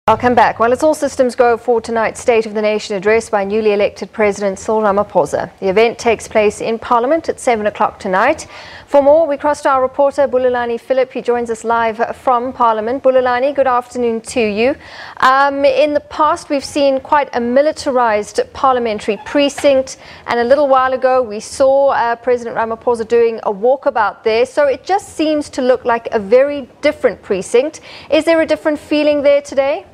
Welcome back. Well, it's all systems go for tonight's State of the Nation address by newly elected President Cyril Ramaphosa. The event takes place in Parliament at 7 o'clock tonight. For more, we crossed our reporter Bulelani Phillip. He joins us live from Parliament. Bulelani, good afternoon to you. In the past, we've seen quite a militarized parliamentary precinct, and a little while ago we saw President Ramaphosa doing a walkabout there. So it just seems to look like a very different precinct. Is there a different feeling there today?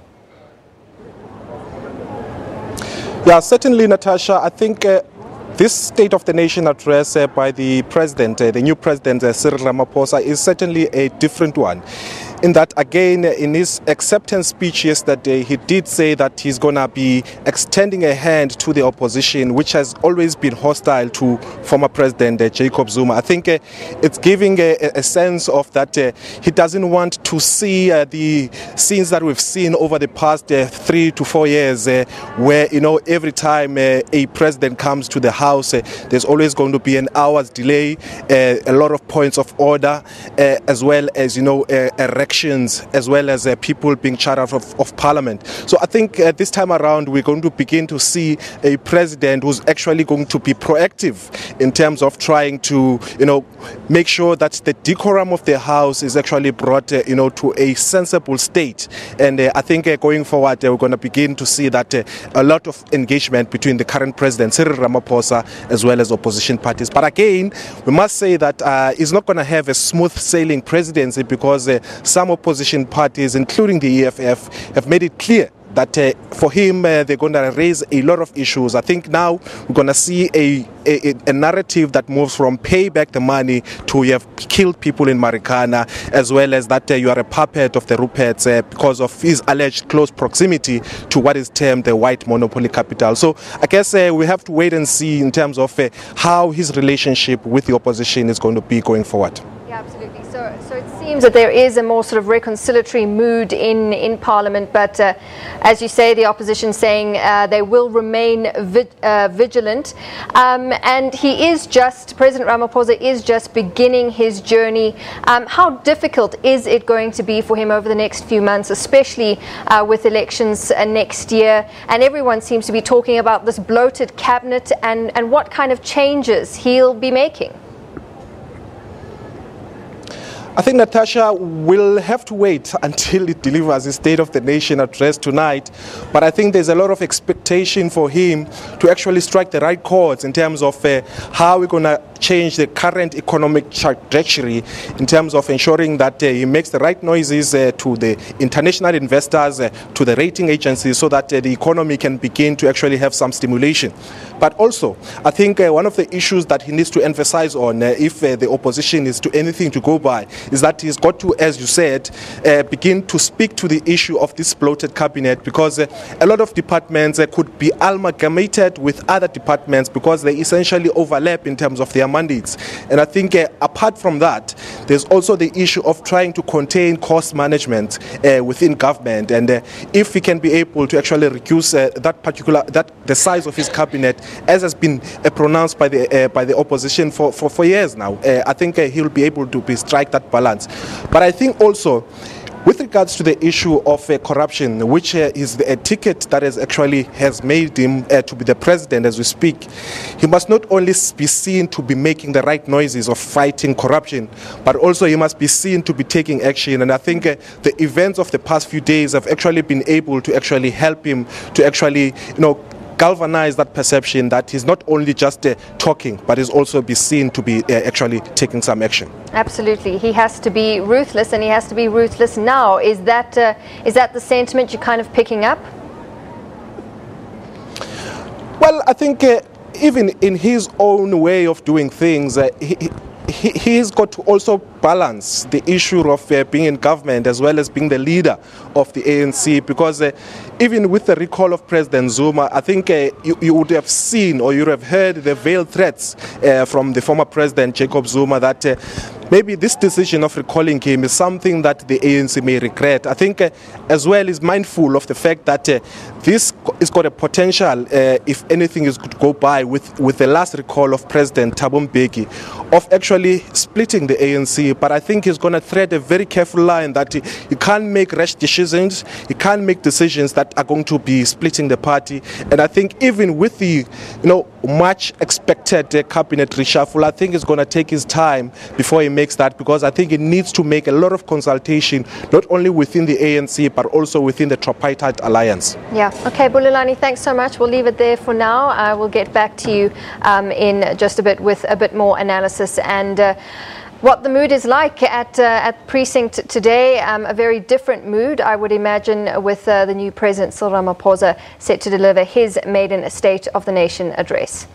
Yeah, certainly, Natasha. I think this State of the Nation address by the President, the new President Cyril Ramaphosa, is certainly a different one. In that, again, in his acceptance speech yesterday, he did say that he's going to be extending a hand to the opposition, which has always been hostile to former President Jacob Zuma. I think it's giving a sense of that he doesn't want to see the scenes that we've seen over the past 3 to 4 years, where, every time a president comes to the House, there's always going to be an hour's delay, a lot of points of order, as well as, as well as people being shut out of Parliament. So I think this time around we're going to begin to see a president who's actually going to be proactive in terms of trying to, make sure that the decorum of the House is actually brought, to a sensible state. And I think going forward, we're going to begin to see that a lot of engagement between the current president, Cyril Ramaphosa, as well as opposition parties. But again, we must say that he's not going to have a smooth sailing presidency, because some opposition parties, including the EFF, have made it clear that for him, they're going to raise a lot of issues. I think now we're going to see a narrative that moves from pay back the money to you have killed people in Marikana, as well as that you are a puppet of the Ruperts because of his alleged close proximity to what is termed the white monopoly capital. So I guess we have to wait and see in terms of how his relationship with the opposition is going to be going forward. Yeah, absolutely. So it seems that there is a more sort of reconciliatory mood in Parliament, but as you say, the opposition saying they will remain vigilant. And President Ramaphosa is just beginning his journey. How difficult is it going to be for him over the next few months, especially with elections next year? And everyone seems to be talking about this bloated cabinet and what kind of changes he'll be making. I think, Natasha, we'll have to wait until he delivers his State of the Nation address tonight. But I think there's a lot of expectation for him to actually strike the right chords in terms of how we're going to change the current economic trajectory, in terms of ensuring that he makes the right noises to the international investors, to the rating agencies, so that the economy can begin to actually have some stimulation. But also, I think one of the issues that he needs to emphasize on, if the opposition is to anything to go by, is that he's got to, as you said, begin to speak to the issue of this bloated cabinet, because a lot of departments could be amalgamated with other departments because they essentially overlap in terms of their mandates. And I think apart from that, there's also the issue of trying to contain cost management within government. And if he can be able to actually reduce the size of his cabinet, as has been pronounced by the opposition for years now, I think he'll be able to strike that balance. But I think also, with regards to the issue of corruption, which is a ticket that has made him to be the president as we speak, he must not only be seen to be making the right noises of fighting corruption, but also he must be seen to be taking action. And I think the events of the past few days have actually been able to actually help him to actually, galvanize that perception that he's not only just talking, but is also be seen to be actually taking some action. Absolutely. He has to be ruthless, and he has to be ruthless now. Is that the sentiment you're kind of picking up? Well, I think even in his own way of doing things, he's got to also balance the issue of being in government as well as being the leader of the ANC, because even with the recall of President Zuma, I think you would have seen, or you would have heard the veiled threats from the former President Jacob Zuma that maybe this decision of recalling him is something that the ANC may regret. I think as well is mindful of the fact that this has got a potential, if anything is to go by, with the last recall of President Thabo Mbeki, of actually splitting the ANC ANC, but I think he's going to tread a very careful line that he can't make rash decisions, he can't make decisions that are going to be splitting the party. And I think even with the much expected cabinet reshuffle, I think it's going to take his time before he makes that, because I think he needs to make a lot of consultation, not only within the ANC but also within the tripartite alliance. Yeah. Okay, Bulelani, thanks so much. We'll leave it there for now. I will get back to you in just a bit with a bit more analysis and what the mood is like at precinct today. A very different mood, I would imagine, with the new President Cyril Ramaphosa set to deliver his maiden State of the Nation address.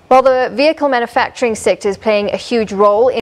Well, the vehicle manufacturing sector is playing a huge role in